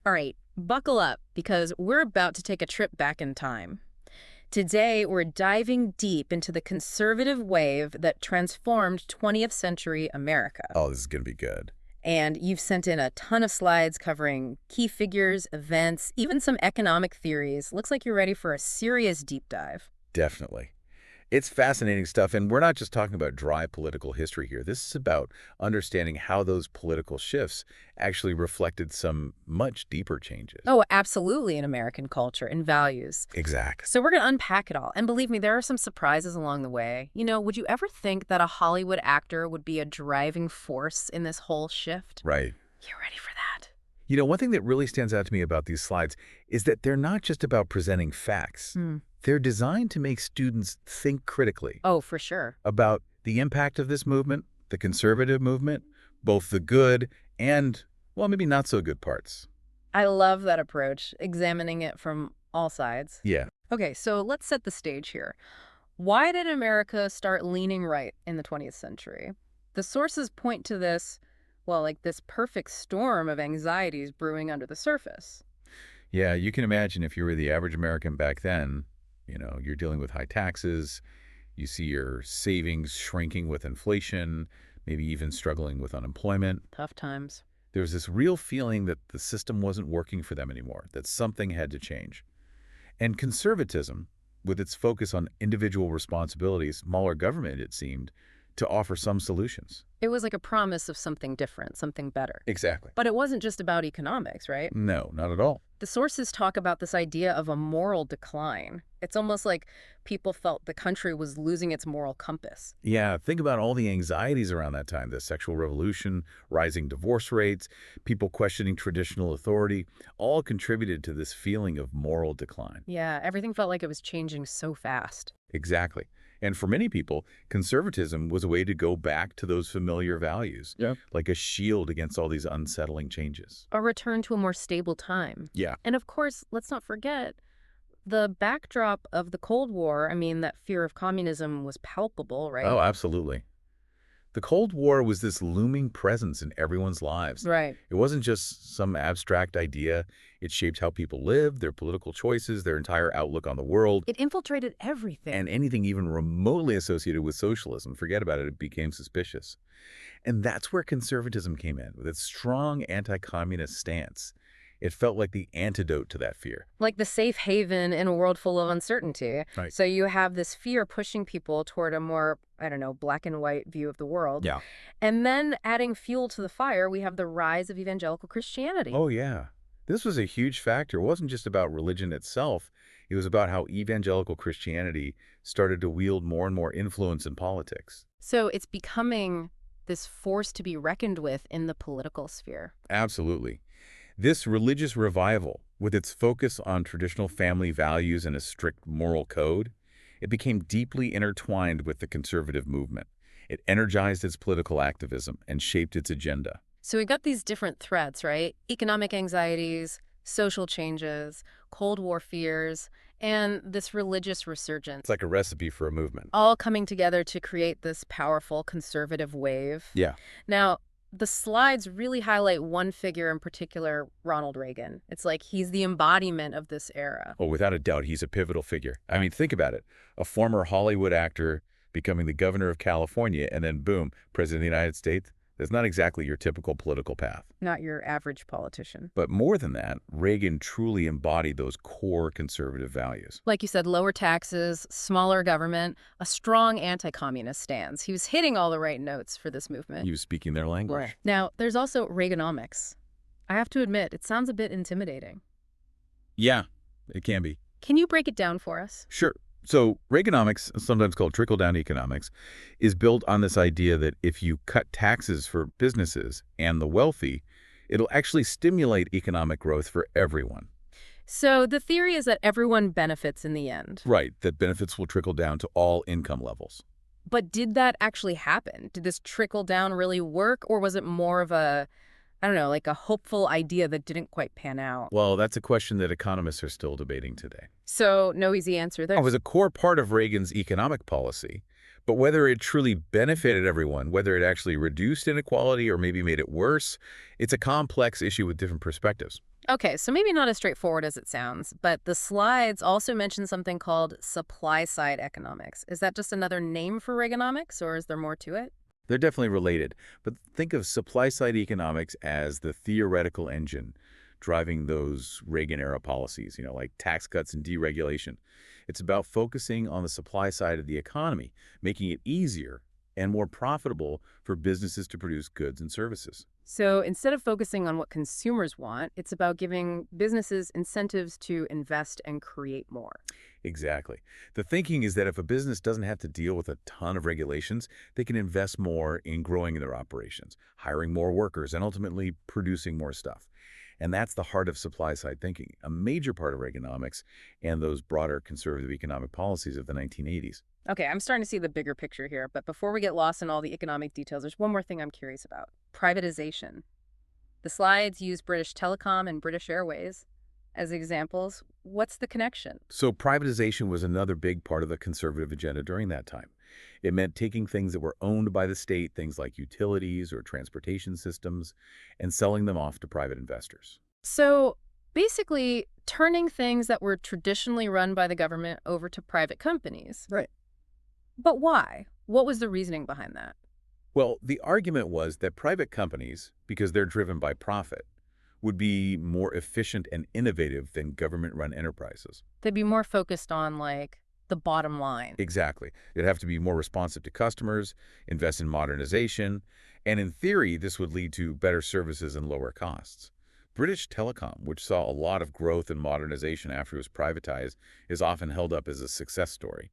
All right, buckle up because we're about to take a trip back in time. Today, we're diving deep into the conservative wave that transformed 20th century America. Oh, this is going to be good. And you've sent in a ton of slides covering key figures, events, even some economic theories. Looks like you're ready for a serious deep dive. Definitely. It's fascinating stuff, and we're not just talking about dry political history here. This is about understanding how those political shifts actually reflected some much deeper changes. Oh, absolutely, in American culture and values. Exactly. So we're going to unpack it all. And believe me, there are some surprises along the way. Would you ever think that a Hollywood actor would be a driving force in this whole shift? Right. You ready for that? One thing that really stands out to me about these slides is that they're not just about presenting facts. Hmm. They're designed to make students think critically Oh, for sure. about the impact of this movement, the conservative movement, both the good and, well, maybe not so good parts. I love that approach, examining it from all sides. Yeah. Okay, so let's set the stage here. Why did America start leaning right in the 20th century? The sources point to this, well, like this perfect storm of anxieties brewing under the surface. Yeah, you can imagine if you were the average American back then, you're dealing with high taxes, you see your savings shrinking with inflation, maybe even struggling with unemployment. Tough times. There was this real feeling that the system wasn't working for them anymore, that something had to change. And conservatism, with its focus on individual responsibilities, smaller government, it seemed, to offer some solutions. It was like a promise of something different, something better. Exactly. But it wasn't just about economics, right? No, not at all. The sources talk about this idea of a moral decline. It's almost like people felt the country was losing its moral compass. Yeah, think about all the anxieties around that time, the sexual revolution, rising divorce rates, people questioning traditional authority, all contributed to this feeling of moral decline. Yeah, everything felt like it was changing so fast. Exactly. And for many people, conservatism was a way to go back to those familiar values, Yeah. like a shield against all these unsettling changes. A return to a more stable time. Yeah. And of course, let's not forget the backdrop of the Cold War. I mean, that fear of communism was palpable, right? Oh, absolutely. The Cold War was this looming presence in everyone's lives. Right. It wasn't just some abstract idea. It shaped how people lived, their political choices, their entire outlook on the world, It infiltrated everything. and anything even remotely associated with socialism. Forget about it, it became suspicious. And that's where conservatism came in, with its strong anti-communist stance. It felt like the antidote to that fear. Like the safe haven in a world full of uncertainty. Right. So you have this fear pushing people toward a more, I don't know, black and white view of the world. Yeah. And then adding fuel to the fire, we have the rise of evangelical Christianity. Oh, yeah. This was a huge factor. It wasn't just about religion itself. It was about how evangelical Christianity started to wield more and more influence in politics. So it's becoming this force to be reckoned with in the political sphere. Absolutely. This religious revival, with its focus on traditional family values and a strict moral code, it became deeply intertwined with the conservative movement. It energized its political activism and shaped its agenda. So we got these different threats, right? Economic anxieties, social changes, Cold War fears, and this religious resurgence, It's like a recipe for a movement. all coming together to create this powerful conservative wave. Yeah. Now, the slides really highlight one figure in particular, Ronald Reagan. It's like he's the embodiment of this era. Well, without a doubt, he's a pivotal figure. I mean, think about it. A former Hollywood actor becoming the governor of California, and then boom, president of the United States. That's not exactly your typical political path. Not your average politician. But more than that, Reagan truly embodied those core conservative values. Like you said, lower taxes, smaller government, a strong anti-communist stance. He was hitting all the right notes for this movement. He was speaking their language. Right. Now, there's also Reaganomics. I have to admit, it sounds a bit intimidating. Yeah, it can be. Can you break it down for us? Sure. So Reaganomics, sometimes called trickle-down economics, is built on this idea that if you cut taxes for businesses and the wealthy, it'll actually stimulate economic growth for everyone. So the theory is that everyone benefits in the end. Right, that benefits will trickle down to all income levels. But did that actually happen? Did this trickle down really work, or was it more of a, I don't know, like a hopeful idea that didn't quite pan out? Well, that's a question that economists are still debating today. So no easy answer there. It was a core part of Reagan's economic policy, but whether it truly benefited everyone, whether it actually reduced inequality or maybe made it worse, it's a complex issue with different perspectives. Okay, so maybe not as straightforward as it sounds, but the slides also mention something called supply-side economics. Is that just another name for Reaganomics, or is there more to it? They're definitely related, but think of supply-side economics as the theoretical engine driving those Reagan-era policies, like tax cuts and deregulation. It's about focusing on the supply side of the economy, making it easier and more profitable for businesses to produce goods and services. So instead of focusing on what consumers want, it's about giving businesses incentives to invest and create more. Exactly. The thinking is that if a business doesn't have to deal with a ton of regulations, they can invest more in growing their operations, hiring more workers, and ultimately producing more stuff. And that's the heart of supply-side thinking, a major part of Reaganomics and those broader conservative economic policies of the 1980s. Okay, I'm starting to see the bigger picture here, but before we get lost in all the economic details, there's one more thing I'm curious about. Privatization. The slides use British Telecom and British Airways as examples. What's the connection? So privatization was another big part of the conservative agenda during that time. It meant taking things that were owned by the state, things like utilities or transportation systems, and selling them off to private investors. So basically, turning things that were traditionally run by the government over to private companies. Right. But why? What was the reasoning behind that? Well, the argument was that private companies, because they're driven by profit, would be more efficient and innovative than government-run enterprises. They'd be more focused on, like, the bottom line. Exactly. They'd have to be more responsive to customers, invest in modernization, and in theory, this would lead to better services and lower costs. British Telecom, which saw a lot of growth and modernization after it was privatized, is often held up as a success story.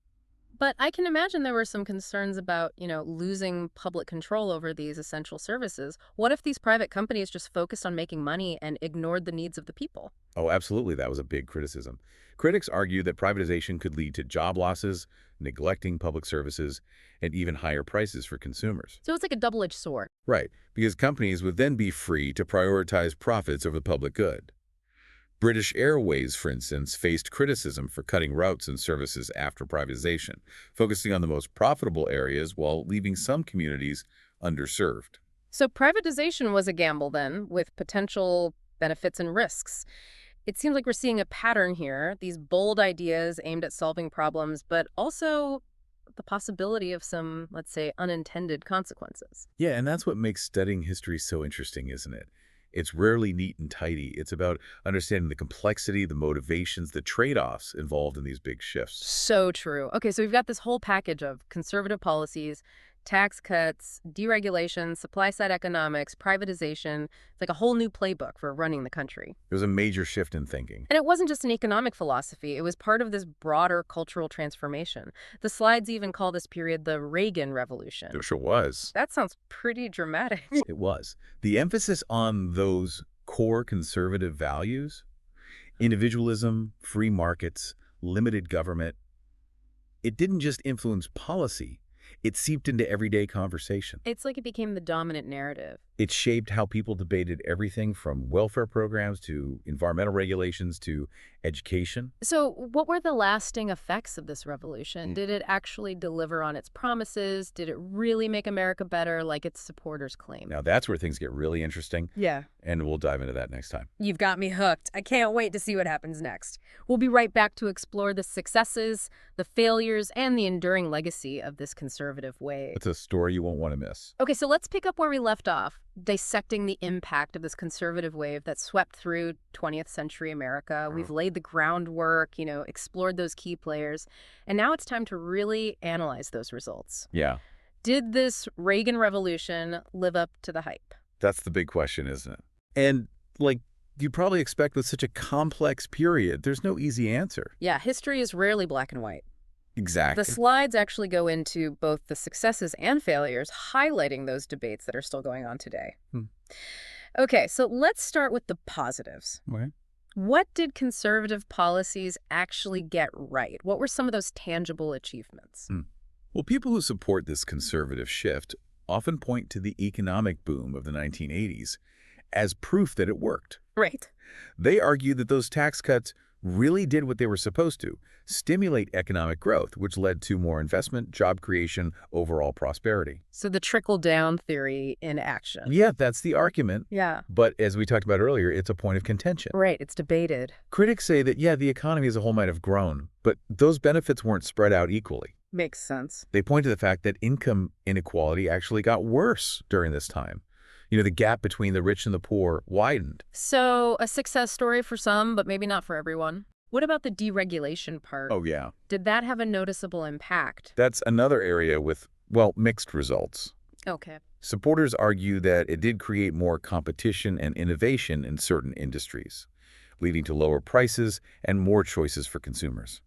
But I can imagine there were some concerns about, losing public control over these essential services. What if these private companies just focused on making money and ignored the needs of the people? Oh, absolutely, that was a big criticism. Critics argue that privatization could lead to job losses, neglecting public services, and even higher prices for consumers. So it's like a double-edged sword. Right, because companies would then be free to prioritize profits over the public good. British Airways, for instance, faced criticism for cutting routes and services after privatization, focusing on the most profitable areas while leaving some communities underserved. So privatization was a gamble then, with potential benefits and risks. It seems like we're seeing a pattern here, these bold ideas aimed at solving problems, but also the possibility of some, let's say, unintended consequences. Yeah, and that's what makes studying history so interesting, isn't it? It's rarely neat and tidy. It's about understanding the complexity, the motivations, the trade-offs involved in these big shifts. So true. Okay, so we've got this whole package of conservative policies, tax cuts, deregulation, supply-side economics, privatization. It's like a whole new playbook for running the country. It was a major shift in thinking. And it wasn't just an economic philosophy. It was part of this broader cultural transformation. The slides even call this period the Reagan Revolution. It sure was. That sounds pretty dramatic. It was. The emphasis on those core conservative values, individualism, free markets, limited government, it didn't just influence policy, it seeped into everyday conversation. It's like it became the dominant narrative. It shaped how people debated everything from welfare programs to environmental regulations to education. So what were the lasting effects of this revolution? Did it actually deliver on its promises? Did it really make America better like its supporters claim? Now that's where things get really interesting, Yeah. and we'll dive into that next time. You've got me hooked. I can't wait to see what happens next. We'll be right back to explore the successes, the failures, and the enduring legacy of this conservative wave. It's a story you won't want to miss. Okay, so let's pick up where we left off, dissecting the impact of this conservative wave that swept through 20th century America. We've laid the groundwork, explored those key players, and now it's time to really analyze those results. Yeah, Did this Reagan Revolution live up to the hype? that's the big question, isn't it? And like you probably expect with such a complex period, there's no easy answer. Yeah, history is rarely black and white. Exactly. The slides actually go into both the successes and failures, highlighting those debates that are still going on today. Hmm. Okay, so let's start with the positives. Okay. What did conservative policies actually get right? What were some of those tangible achievements? Well, people who support this conservative shift often point to the economic boom of the 1980s as proof that it worked. Right. They argue that those tax cuts really did what they were supposed to, stimulate economic growth, which led to more investment, job creation, overall prosperity. So the trickle-down theory in action. Yeah, that's the argument. Yeah. But as we talked about earlier, it's a point of contention. Right, it's debated. Critics say that, yeah, the economy as a whole might have grown, but those benefits weren't spread out equally. Makes sense. They point to the fact that income inequality actually got worse during this time. The gap between the rich and the poor widened. So a success story for some, but maybe not for everyone. What about the deregulation part? Oh, yeah. Did that have a noticeable impact? That's another area with, well, mixed results. Okay. Supporters argue that it did create more competition and innovation in certain industries, leading to lower prices and more choices for consumers.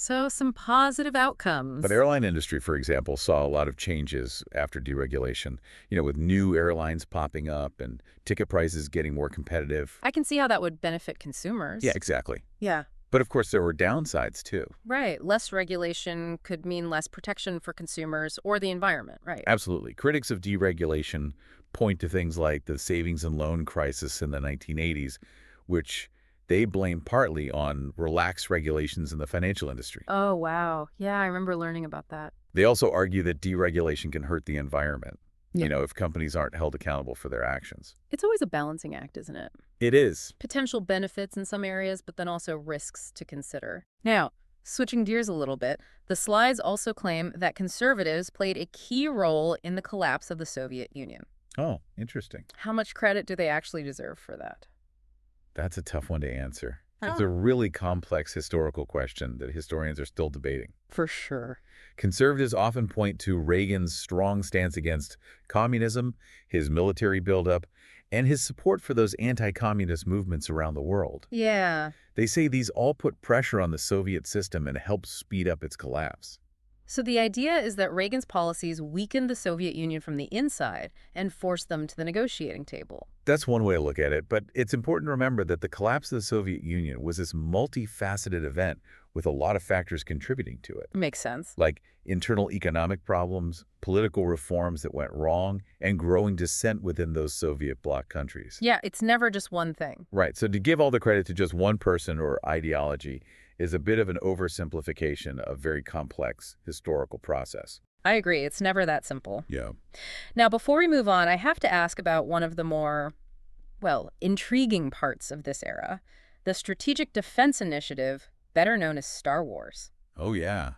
So some positive outcomes. But airline industry, for example, saw a lot of changes after deregulation, with new airlines popping up and ticket prices getting more competitive. I can see how that would benefit consumers. Yeah, exactly. Yeah. But of course, there were downsides, too. Right. Less regulation could mean less protection for consumers or the environment, right? Absolutely. Critics of deregulation point to things like the savings and loan crisis in the 1980s, which they blame partly on relaxed regulations in the financial industry. Oh, wow. Yeah, I remember learning about that. They also argue that deregulation can hurt the environment, Yeah. if companies aren't held accountable for their actions. It's always a balancing act, isn't it? It is. Potential benefits in some areas, but then also risks to consider. Now, switching gears a little bit, the slides also claim that conservatives played a key role in the collapse of the Soviet Union. Oh, interesting. How much credit do they actually deserve for that? That's a tough one to answer. It's a really complex historical question that historians are still debating. For sure. Conservatives often point to Reagan's strong stance against communism, his military buildup, and his support for those anti-communist movements around the world. Yeah. They say these all put pressure on the Soviet system and helped speed up its collapse. So the idea is that Reagan's policies weakened the Soviet Union from the inside and forced them to the negotiating table. That's one way to look at it, but it's important to remember that the collapse of the Soviet Union was this multifaceted event with a lot of factors contributing to it, Makes sense. like internal economic problems, political reforms that went wrong, and growing dissent within those Soviet bloc countries. Yeah, it's never just one thing. Right, so to give all the credit to just one person or ideology is a bit of an oversimplification of a very complex historical process. I agree. It's never that simple. Yeah. Now, before we move on, I have to ask about one of the more, well, intriguing parts of this era, the Strategic Defense Initiative, better known as Star Wars. Oh, yeah.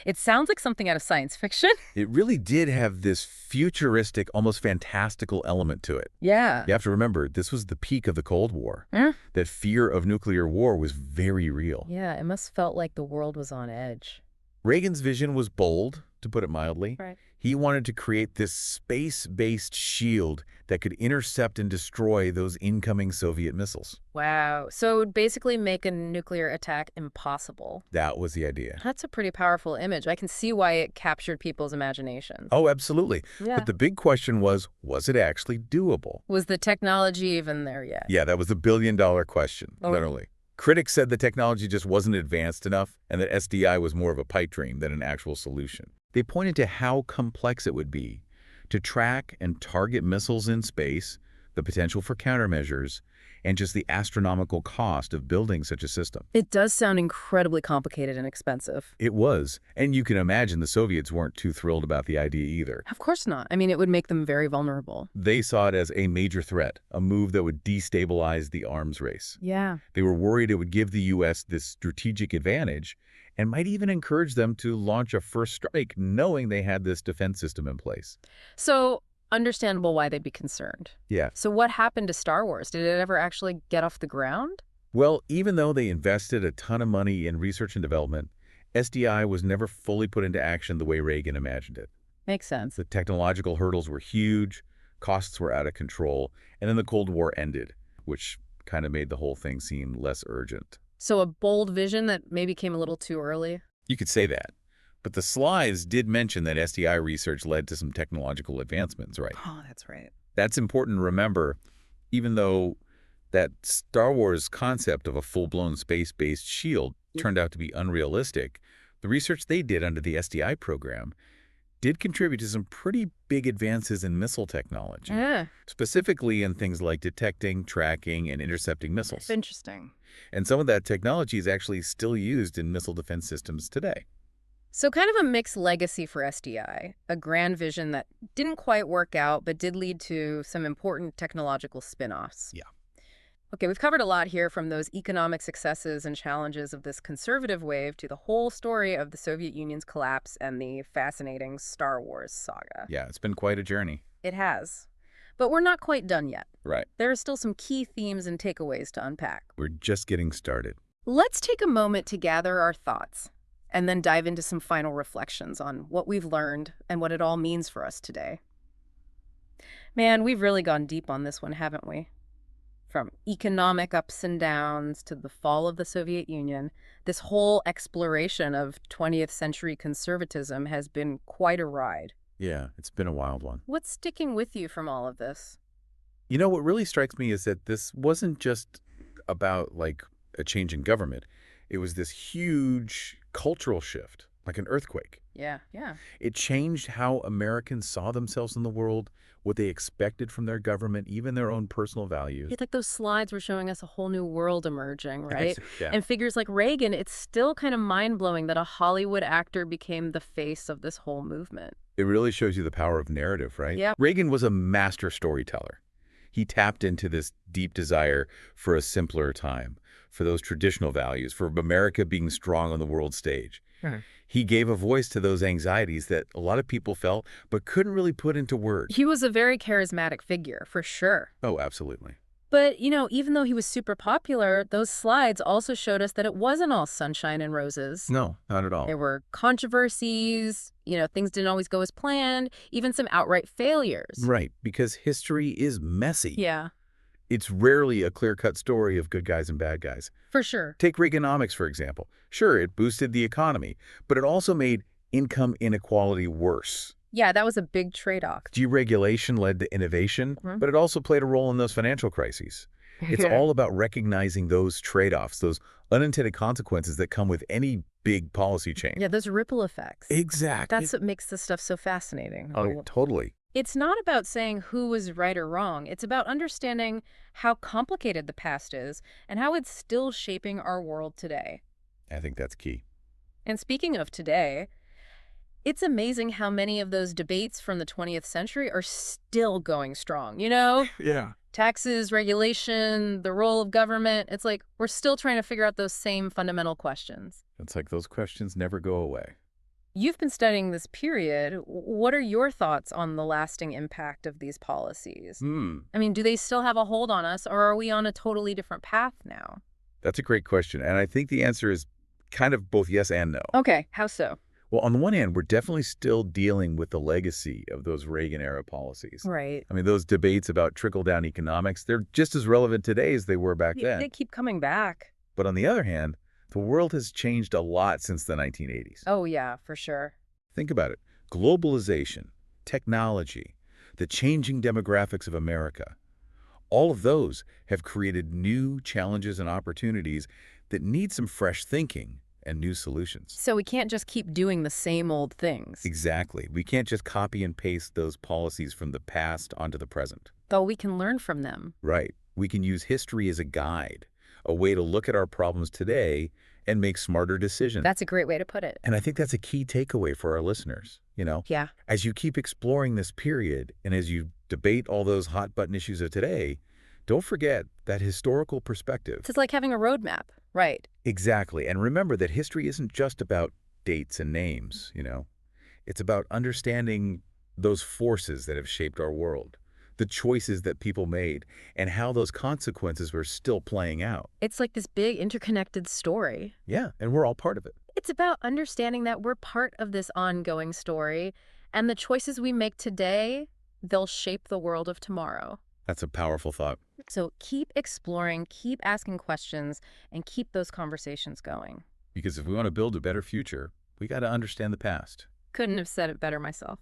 It sounds like something out of science fiction. It really did have this futuristic, almost fantastical element to it. Yeah. You have to remember, this was the peak of the Cold War. Eh? That fear of nuclear war was very real. Yeah, it must felt like the world was on edge. Reagan's vision was bold, to put it mildly. Right. He wanted to create this space-based shield that could intercept and destroy those incoming Soviet missiles. Wow. So it would basically make a nuclear attack impossible. That was the idea. That's a pretty powerful image. I can see why it captured people's imaginations. Oh, absolutely. Yeah. But the big question was it actually doable? Was the technology even there yet? Yeah, that was the billion-dollar question, Oh. literally. Critics said the technology just wasn't advanced enough and that SDI was more of a pipe dream than an actual solution. They pointed to how complex it would be to track and target missiles in space, the potential for countermeasures, and just the astronomical cost of building such a system. It does sound incredibly complicated and expensive. It was, and you can imagine the Soviets weren't too thrilled about the idea either. Of course not. I mean, it would make them very vulnerable. They saw it as a major threat, a move that would destabilize the arms race. Yeah. They were worried it would give the U.S. this strategic advantage and might even encourage them to launch a first strike knowing they had this defense system in place. So, understandable why they'd be concerned. Yeah. So what happened to Star Wars? Did it ever actually get off the ground? Well, even though they invested a ton of money in research and development, SDI was never fully put into action the way Reagan imagined it. Makes sense. The technological hurdles were huge, costs were out of control, and then the Cold War ended, which kind of made the whole thing seem less urgent. So a bold vision that maybe came a little too early? You could say that. But the slides did mention that SDI research led to some technological advancements, right? Oh, that's right. That's important to remember, even though that Star Wars concept of a full-blown space-based shield turned out to be unrealistic. The research they did under the SDI program did contribute to some pretty big advances in missile technology, Yeah, specifically in things like detecting, tracking, and intercepting missiles. interesting. And some of that technology is actually still used in missile defense systems today. So kind of a mixed legacy for SDI, a grand vision that didn't quite work out, but did lead to some important technological spin-offs. Yeah. Okay, we've covered a lot here, from those economic successes and challenges of this conservative wave to the whole story of the Soviet Union's collapse and the fascinating Star Wars saga. Yeah, it's been quite a journey. It has. But we're not quite done yet. Right. There are still some key themes and takeaways to unpack. We're just getting started. Let's take a moment to gather our thoughts and then dive into some final reflections on what we've learned and what it all means for us today. Man, we've really gone deep on this one, haven't we? From economic ups and downs to the fall of the Soviet Union, this whole exploration of 20th century conservatism has been quite a ride. Yeah, it's been a wild one. What's sticking with you from all of this? You know, what really strikes me is that this wasn't just about, like, a change in government. It was this huge cultural shift, like an earthquake. Yeah. It changed how Americans saw themselves in the world, what they expected from their government, even their own personal values. It's like those slides were showing us a whole new world emerging, right? Yeah. And figures like Reagan, it's still kind of mind-blowing that a Hollywood actor became the face of this whole movement. It really shows you the power of narrative, right? Yeah. Reagan was a master storyteller. He tapped into this deep desire for a simpler time, for those traditional values, for America being strong on the world stage. He gave a voice to those anxieties that a lot of people felt but couldn't really put into words. He was a very charismatic figure, for sure. Oh, absolutely. But, even though he was super popular, those slides also showed us that it wasn't all sunshine and roses. No, not at all. There were controversies, things didn't always go as planned, even some outright failures. Right, because history is messy. Yeah, It's rarely a clear-cut story of good guys and bad guys. for sure. Take Reaganomics, for example. Sure, it boosted the economy, but it also made income inequality worse. Yeah, that was a big trade-off. Deregulation led to innovation, Mhm. but it also played a role in those financial crises. It's all about recognizing those trade-offs, those unintended consequences that come with any big policy change. Yeah, those ripple effects. Exactly. That's what makes this stuff so fascinating. Oh, totally. It's not about saying who was right or wrong. It's about understanding how complicated the past is and how it's still shaping our world today. I think that's key. And speaking of today, it's amazing how many of those debates from the 20th century are still going strong. Yeah. Taxes, regulation, the role of government. It's like we're still trying to figure out those same fundamental questions. It's like those questions never go away. You've been studying this period. What are your thoughts on the lasting impact of these policies? I mean, do they still have a hold on us, or are we on a totally different path now? That's a great question, and I think the answer is kind of both yes and no. Okay, how so? Well, on the one hand, we're definitely still dealing with the legacy of those Reagan-era policies. Right. I mean, those debates about trickle-down economics, they're just as relevant today as they were back then. They keep coming back. But on the other hand, the world has changed a lot since the 1980s. Oh, yeah, for sure. Think about it. Globalization, technology, the changing demographics of America, all of those have created new challenges and opportunities that need some fresh thinking and new solutions. So we can't just keep doing the same old things. Exactly. We can't just copy and paste those policies from the past onto the present. Though we can learn from them. Right. We can use history as a guide, a way to look at our problems today and make smarter decisions. That's a great way to put it. And I think that's a key takeaway for our listeners. Yeah. As you keep exploring this period and as you debate all those hot button issues of today, don't forget that historical perspective. It's like having a roadmap. Right. Exactly. And remember that history isn't just about dates and names, It's about understanding those forces that have shaped our world, the choices that people made, and how those consequences were still playing out. It's like this big interconnected story. Yeah, and we're all part of it. It's about understanding that we're part of this ongoing story, and the choices we make today, they'll shape the world of tomorrow. That's a powerful thought. So keep exploring, keep asking questions, and keep those conversations going. Because if we want to build a better future, we got to understand the past. Couldn't have said it better myself.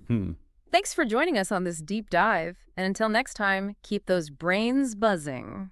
Thanks for joining us on this deep dive. And until next time, keep those brains buzzing.